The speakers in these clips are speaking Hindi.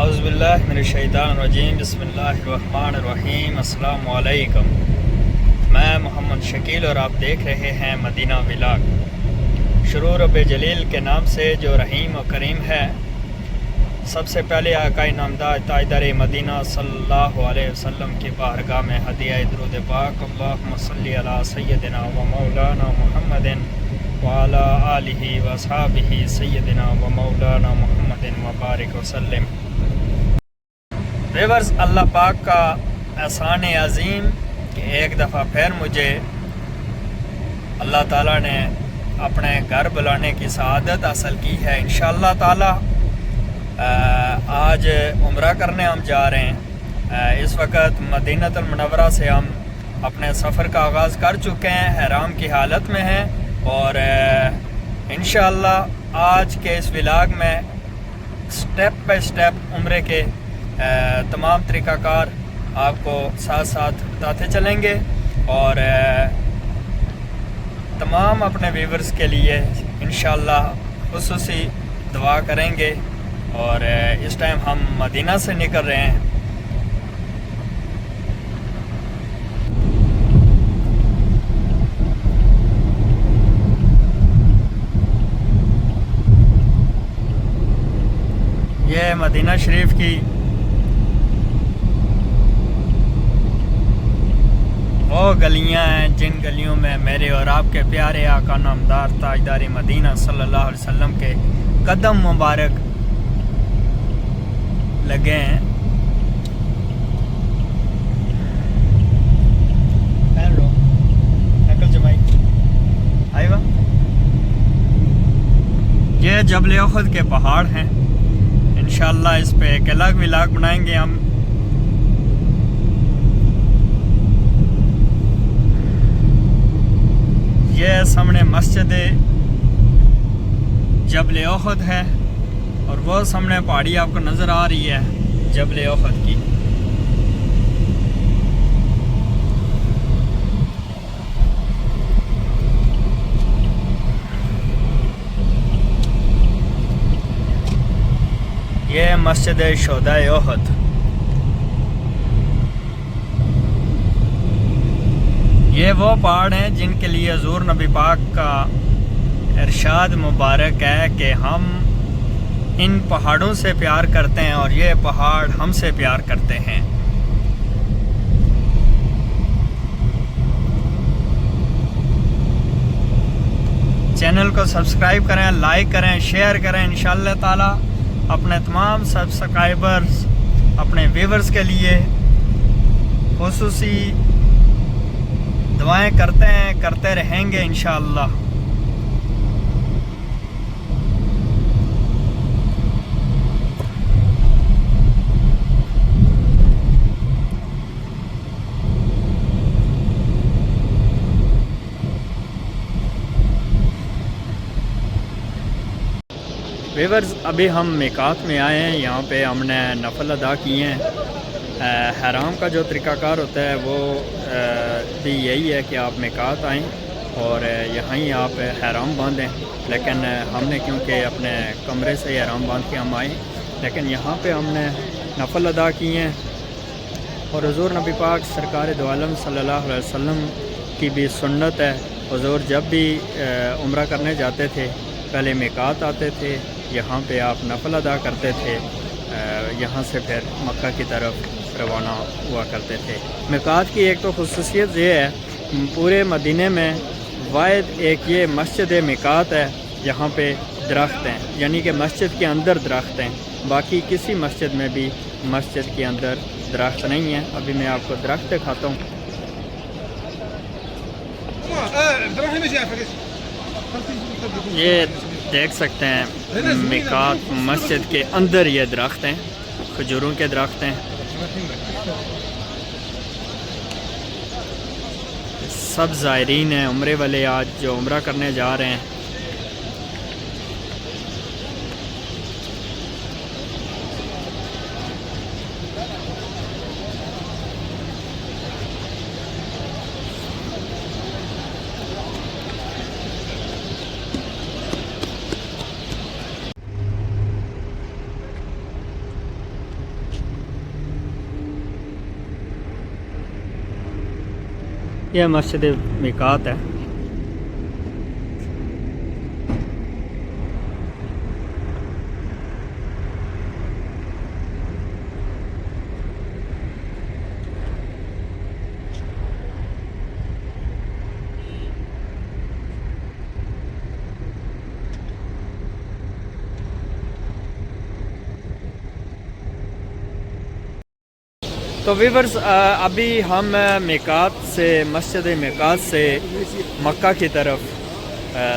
औज़ुबिल्लाहि मिनश्शैतानिर्रजीम बिस्मिल्लाहिर्रहमानिर्रहीम अस्सलाम वालेकुम। मैं मोहम्मद शकील और आप देख रहे हैं मदीना व्लॉग। शुरू रब जलील के नाम से जो रहीम और करीम है। सबसे पहले आकाए नामदार ताजदार मदीना सल्लल्लाहु अलैहि वसल्लम की बारगाह में हदिया दुरूद पाक अल्लाहुम्मा सल्ली अला सय्यदिना व मौलाना मुहम्मदिन व अला आलिहि व अस्हाबिहि सय्यदिना व मौलाना मुहम्मदिन व बारिक वसल्लम। व्यूअर्स, अल्लाह पाक का एहसान अज़ीम कि एक दफ़ा फिर मुझे अल्लाह ताला ने अपने घर बुलाने की सआदत हासिल की है। इंशाअल्लाह ताला आज उम्रा करने हम जा रहे हैं। इस वक्त मदीनतुल मुनव्वरा से हम अपने सफ़र का आगाज़ कर चुके हैं, ihराम की हालत में हैं और इंशाअल्लाह आज के इस व्लॉग में स्टेप बाय स्टेप उम्रे के तमाम तरीक़ाकार आपको साथ साथ बताते चलेंगे और तमाम अपने व्यूअर्स के लिए इंशाअल्लाह खुसूसी दुआ करेंगे। और इस टाइम हम मदीना से निकल रहे हैं। ये मदीना शरीफ की वो गलियां हैं जिन गलियों में मेरे और आपके प्यारे आका नामदार ताजदार मदीना सल्लल्लाहु अलैहि वसल्लम के कदम मुबारक लगे हैं। ये जबल उहद के पहाड़ हैं। इंशाअल्लाह इस पे एक अलग व्लॉग बनाएंगे हम। ये सामने मस्जिद जबल उहद है और वो सामने पहाड़ी आपको नज़र आ रही है जबल उहद की। ये मस्जिद शुहदा उहद। ये वो पहाड़ हैं जिनके लिए हुज़ूर नबी पाक का इरशाद मुबारक है कि हम इन पहाड़ों से प्यार करते हैं और ये पहाड़ हमसे प्यार करते हैं। चैनल को सब्सक्राइब करें, लाइक करें, शेयर करें। इंशाअल्लाह ताला अपने तमाम सब्सक्राइबर्स, अपने व्यूअर्स के लिए खुसूसी दुआएं करते हैं, करते रहेंगे इंशाअल्लाह। व्यूअर्स, अभी हम मिकात में आए हैं। यहाँ पे हमने नफल अदा किए हैं। ihराम का जो तरीक़ाकार होता है वो भी यही है कि आप मिकात आएँ और यहाँ ही आप ihराम बांधें। लेकिन हमने क्योंकि अपने कमरे से ihराम बांध के हम आए, लेकिन यहाँ पे हमने नफल अदा किए हैं। और हुज़ूर नबी पाक सरकार दो आलम सल्लल्लाहु अलैहि वसल्लम की भी सुन्नत है। हुज़ूर जब भी उम्रा करने जाते थे पहले मिकात आते थे, यहाँ पे आप नफल अदा करते थे, यहाँ से फिर मक्का की तरफ रवाना हुआ करते थे। मिकात की एक तो खुसूसियत ये है, पूरे मदीने में वाहिद एक ये मस्जिद मिकात है जहाँ पे दरख्त हैं, यानी कि मस्जिद के अंदर दरख्त हैं। बाकी किसी मस्जिद में भी मस्जिद के अंदर दरख्त नहीं है। अभी मैं आपको दरख्त दिखाता हूँ। ये देख सकते हैं मिकात मस्जिद के अंदर ये दरख्त हैं, खजूरों के दरख्त हैं। सब ज़ायरीन हैं उम्रे वाले आज जो उम्रा करने जा रहे हैं। यह मस्जिद मिकात है। तो वीवर्स अभी हम मिकात से मस्जिद मिकात से मक्का की तरफ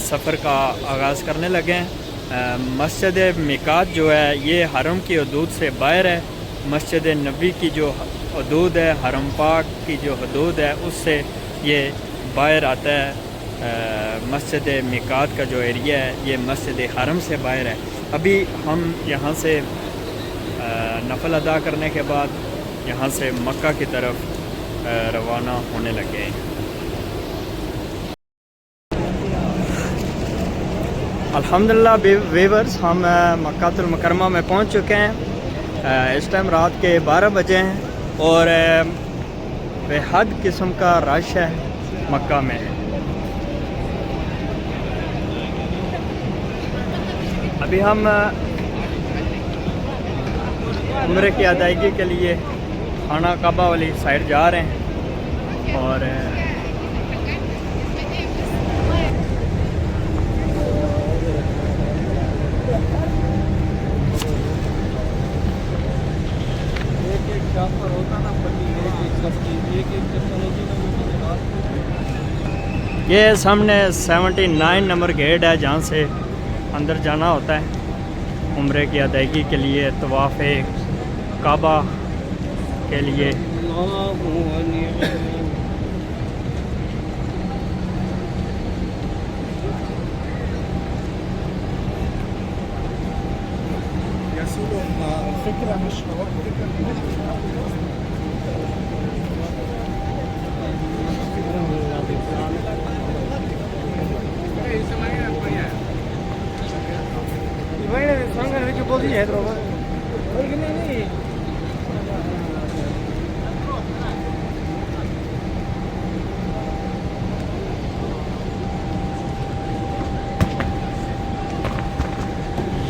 सफ़र का आगाज़ करने लगे हैं। मस्जिद मिकात जो है ये हरम की हदूद से बाहर है। मस्जिद नबी की जो हदूद है, हरम पाक की जो हदूद है, उससे ये बाहर आता है। मस्जिद मिकात का जो एरिया है ये मस्जिद हरम से बाहर है। अभी हम यहाँ से नफल अदा करने के बाद यहाँ से मक्का की तरफ रवाना होने लगे हैं। अल्हम्दुलिल्लाह वीवर्स, हम मक्कातुल मुकरमा में पहुँच चुके हैं। इस टाइम रात के 12 बजे हैं और बेहद किस्म का रश है मक्का में। अभी हम उम्रे की अदायगी के लिए खाना काबा वाली साइड जा रहे हैं और ये सामने 79 नंबर गेट है जहाँ से अंदर जाना होता है उम्रे की अदायगी के लिए, तवाफ़ काबा के लिए।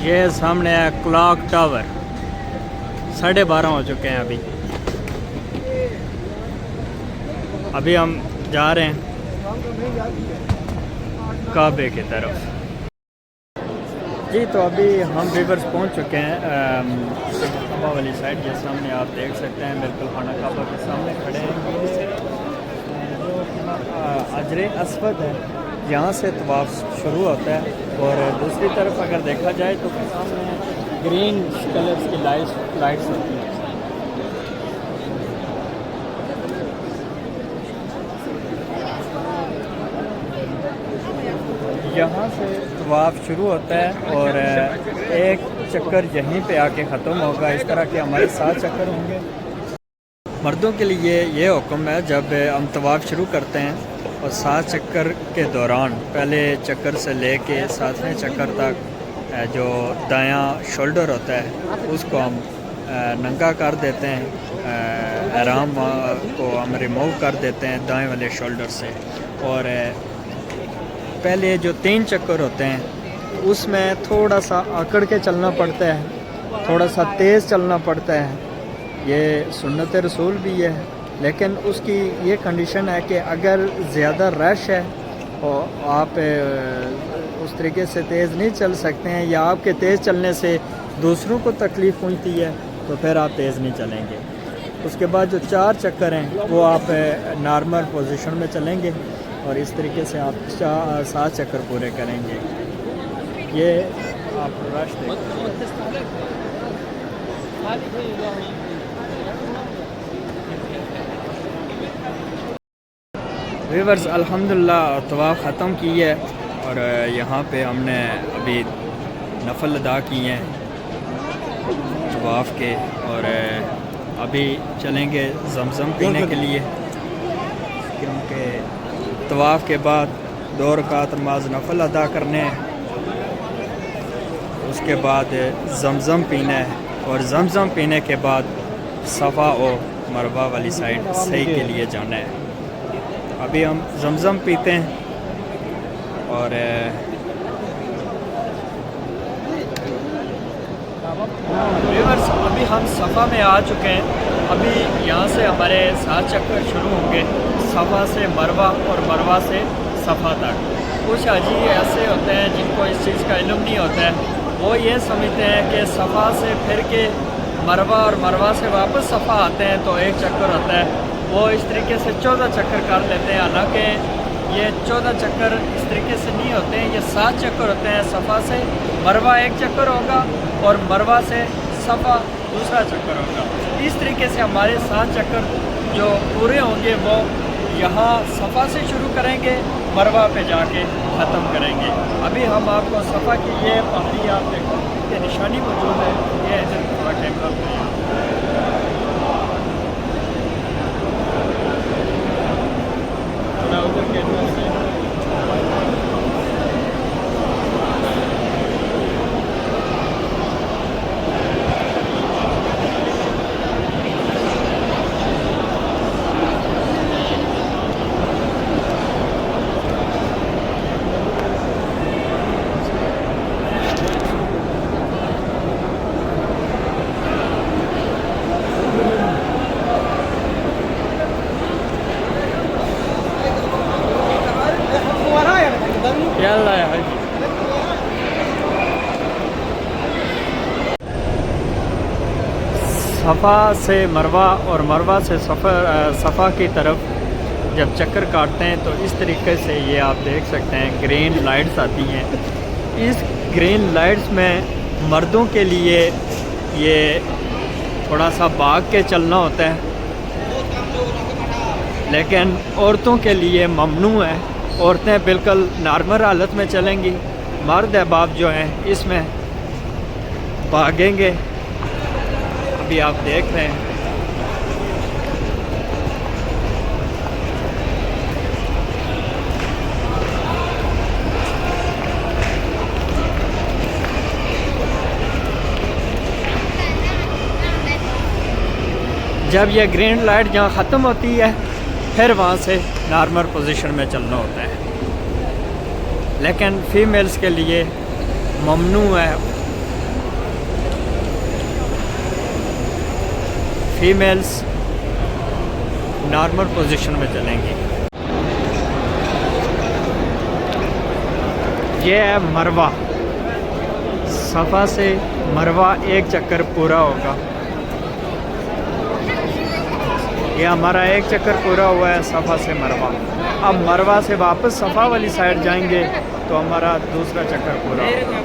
ये सामने है क्लॉक टावर। 12:30 हो चुके हैं अभी हम जा रहे हैं काबे की तरफ। जी तो अभी हम वीवर्स पहुंच चुके हैं काबा वाली साइड। जिस सामने आप देख सकते हैं बिल्कुल खाना काबा के सामने खड़े हैं। ये जो अजर अस्वद है, यहाँ से तवाफ़ शुरू होता है और दूसरी तरफ अगर देखा जाए तो सामने ग्रीन कलर्स की लाइट्स होती हैं। यहाँ से तवाफ़ शुरू होता है और एक चक्कर यहीं पे आके ख़त्म होगा। इस तरह के हमारे 7 चक्कर होंगे। मर्दों के लिए ये हुक्म है, जब हम तवाफ़ शुरू करते हैं और 7 चक्कर के दौरान पहले चक्कर से लेके 7वें चक्कर तक जो दायां शोल्डर होता है उसको हम नंगा कर देते हैं। आराम को हम रिमूव कर देते हैं दाएं वाले शोल्डर से। और पहले जो 3 चक्कर होते हैं उसमें थोड़ा सा आकड़ के चलना पड़ता है, थोड़ा सा तेज़ चलना पड़ता है। ये सुन्नत रसूल भी है, लेकिन उसकी ये कंडीशन है कि अगर ज़्यादा रश है और आप उस तरीके से तेज़ नहीं चल सकते हैं या आपके तेज़ चलने से दूसरों को तकलीफ़ पहुंचती है तो फिर आप तेज़ नहीं चलेंगे। उसके बाद जो 4 चक्कर हैं वो आप नॉर्मल पोजीशन में चलेंगे और इस तरीके से आप 7 चक्कर पूरे करेंगे। ये आप रश वीवर्स, अल्हम्दुलिल्लाह तवाफ़ ख़त्म की है और यहाँ पे हमने अभी नफल अदा किए हैं तवाफ़ के और अभी चलेंगे ज़मज़म पीने के लिए, क्योंकि तवाफ़ के बाद 2 रकात नमाज नफल अदा करने हैं। उसके बाद ज़मज़म पीना है और ज़मज़म पीने के बाद सफ़ा और मरवा वाली साइड सही के लिए जाना है। अभी हम जमज़म पीते हैं और व्यूअर्स अभी हम सफ़ा में आ चुके हैं। अभी यहाँ से हमारे 7 चक्कर शुरू होंगे, सफ़ा से मरवा और मरवा से सफ़ा तक। कुछ हाजी ऐसे होते हैं जिनको इस चीज़ का इल्म नहीं होता है, वो ये समझते हैं कि सफ़ा से फिर के मरवा और मरवा से वापस सफ़ा आते हैं तो एक चक्कर होता है। वो इस तरीके से 14 चक्कर कर लेते हैं, हालांकि ये 14 चक्कर इस तरीके से नहीं होते हैं, ये 7 चक्कर होते हैं। सफ़ा से मरवा एक चक्कर होगा और मरवा से सफ़ा दूसरा चक्कर होगा। इस तरीके से हमारे 7 चक्कर जो पूरे होंगे वो यहाँ सफ़ा से शुरू करेंगे, मरवा पे जाके ख़त्म करेंगे। अभी हम आपको सफ़ा की ये पहाड़ी आप देखो, ये निशानी मौजूद है, ये इधर थोड़ा कैमरा पे थोड़ा उधर कैमरा से सफ़ा से मरवा और मरवा से सफ़ा की तरफ जब चक्कर काटते हैं तो इस तरीके से ये आप देख सकते हैं ग्रीन लाइट्स आती हैं। इस ग्रीन लाइट्स में मर्दों के लिए ये थोड़ा सा भाग के चलना होता है, लेकिन औरतों के लिए ममनू है। औरतें बिल्कुल नॉर्मल हालत में चलेंगी, मर्द अहबाब जो हैं इसमें भागेंगे। अभी आप देख रहे हैं जब ये ग्रीन लाइट जहाँ ख़त्म होती है फिर वहाँ से नॉर्मल पोजीशन में चलना होता है, लेकिन फीमेल्स के लिए ममनू है। फीमेल्स नॉर्मल पोजीशन में चलेंगी। ये है मरवा, सफ़ा से मरवा एक चक्कर पूरा होगा। ये हमारा एक चक्कर पूरा हुआ है सफ़ा से मरवा। अब मरवा से वापस सफ़ा वाली साइड जाएंगे तो हमारा दूसरा चक्कर पूरा होगा।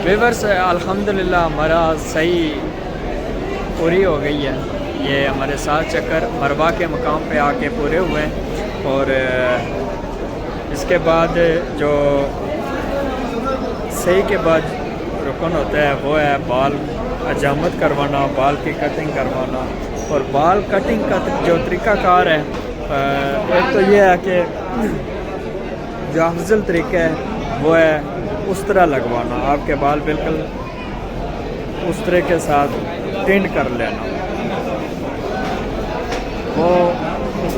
व्यूअर्स अल्हम्दुलिल्लाह हमारा सही पूरी हो गई है। ये हमारे 7 चक्कर मरवा के मकाम पे आके पूरे हुए हैं। और इसके बाद जो सही के बाद रुकन होता है वो है बाल हजामत करवाना, बाल की कटिंग करवाना। और बाल कटिंग का जो तरीक़ाकार है, एक तो ये है कि जो अफजल तरीका है वो है उस तरह लगवाना, आपके बाल बिल्कुल उस तरह के साथ टेंड कर लेना। वो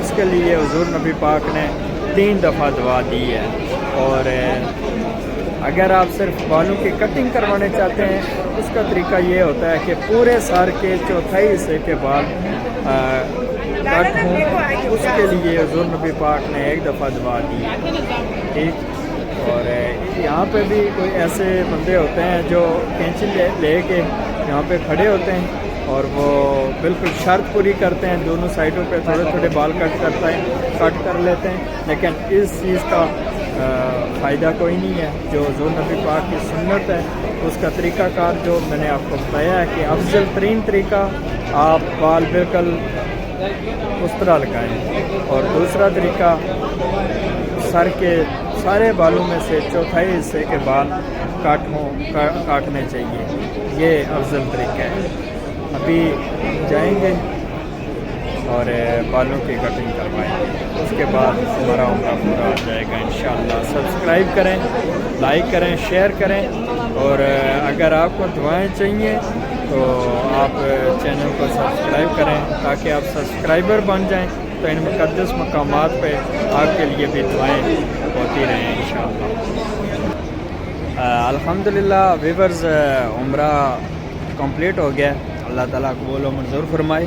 उसके लिए हुज़ूर नबी पाक ने 3 दफ़ा दुआ दी है। और अगर आप सिर्फ बालों की कटिंग करवाने चाहते हैं, उसका तरीका ये होता है कि पूरे सर के चौथाई हिस्से के बाल कट हों, उसके लिए हुज़ूर नबी पाक ने 1 दफ़ा दुआ दी है। ठीक। और यहाँ पे भी कोई ऐसे बंदे होते हैं जो कैंची ले के यहाँ पे खड़े होते हैं और वो बिल्कुल शर्त पूरी करते हैं, दोनों साइडों पे थोड़े थोड़े बाल कट कर लेते हैं, लेकिन इस चीज़ का फ़ायदा कोई नहीं है। जो हुज़ूर नबी पाक की सुन्नत है, उसका तरीक़ाकार जो मैंने आपको बताया है कि अफजल तरीन तरीका, आप बाल बिल्कुल उस तरह लगाएँ। और दूसरा तरीका, सर के सारे बालों में से चौथाई हिस्से के बाल काटने चाहिए। ये अफजल तरीका है। अभी जाएंगे और बालों की कटिंग करवाएंगे, उसके बाद हमारा उम्र पूरा हो जाएगा इंशाअल्लाह। सब्सक्राइब करें, लाइक करें, शेयर करें। और अगर आपको दुआएं चाहिए तो आप चैनल को सब्सक्राइब करें ताकि आप सब्सक्राइबर बन जाएं, तो इन मुक़द्दस मकामात पे आपके लिए भी दुआएं होती रहें इंशाअल्लाह। अल्हम्दुलिल्लाह व्यूअर्स, उम्रा कंप्लीट हो गया। अल्लाह ताला कबूल व मंजूर फरमाए।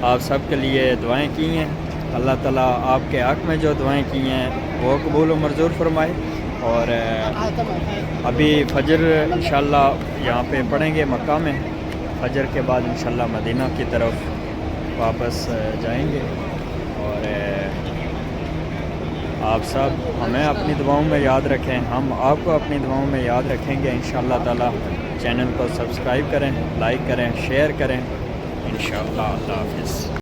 आप सब के लिए दुआएं की हैं, अल्लाह ताला आपके हक़ में जो दुआएं की हैं वो कबूल व मंजूर फरमाए। और अभी फजर इंशाअल्लाह यहाँ पे पढ़ेंगे मक्का में, फजर के बाद इंशाअल्लाह मदीना की तरफ वापस जाएंगे। और आप सब हमें अपनी दुआओं में याद रखें, हम आपको अपनी दुआओं में याद रखेंगे इंशाअल्लाह ताला। चैनल को सब्सक्राइब करें, लाइक करें, शेयर करें इंशाअल्लाह। अल्लाह हाफ़िज़।